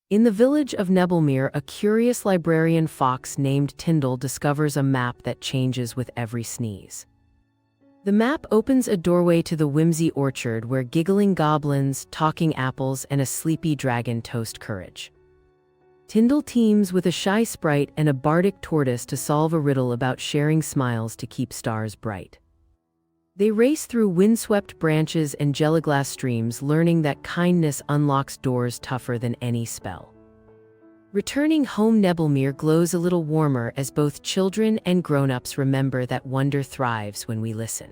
In the village of Nebblemere, a curious librarian fox named Tyndall discovers a map that changes with every sneeze. The map opens a doorway to the whimsy orchard where giggling goblins, talking apples, and a sleepy dragon toast courage. Tyndall teams with a shy sprite and a bardic tortoise to solve a riddle about sharing smiles to keep stars bright. They race through windswept branches and jelly-glass streams, learning that kindness unlocks doors tougher than any spell. Returning home, Nebblemere glows a little warmer as both children and grown-ups remember that wonder thrives when we listen.